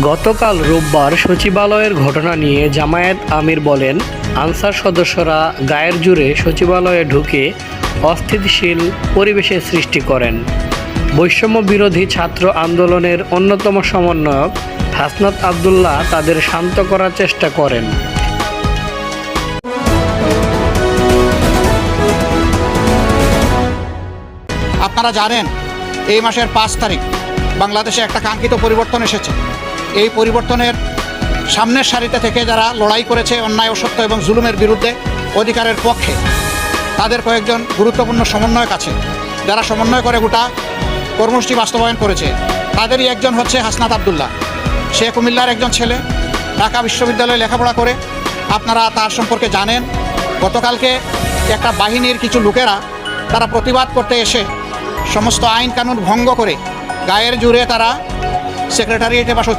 গতকাল রোববার সচিবালয়ের ঘটনা নিয়ে জামায়াত আমির বলেন, আনসার সদস্যরা গায়ের জোরে সচিবালয়ে ঢুকে অস্থিতিশীল পরিবেশের সৃষ্টি করেন। বৈষম্য বিরোধী ছাত্র আন্দোলনের অন্যতম সমন্বয়ক হাসনাত আবদুল্লাহ তাদের শান্ত করার চেষ্টা করেন। আপনারা জানেন এই মাসের 5 তারিখ বাংলাদেশে একটা কাঙ্ক্ষিত পরিবর্তন এসেছে। এই পরিবর্তনের সামনের সারিতে থেকে যারা লড়াই করেছে অন্যায় অসত্য এবং জুলুমের বিরুদ্ধে অধিকারের পক্ষে, তাদের কয়েকজন গুরুত্বপূর্ণ সমন্বয়ক আছে যারা সমন্বয় করে গোটা কর্মসূচি বাস্তবায়ন করেছে। তাদেরই একজন হচ্ছে হাসনাত আবদুল্লাহ। সে কুমিল্লার একজন ছেলে, ঢাকা বিশ্ববিদ্যালয়ে লেখাপড়া করে। আপনারা তার সম্পর্কে জানেন। গতকালকে একটা বাহিনীর কিছু লোকেরা তারা প্রতিবাদ করতে এসে সমস্ত আইন কানুন ভঙ্গ করে গায়ের জোরে তারা সেক্রেটারিয়েটে বা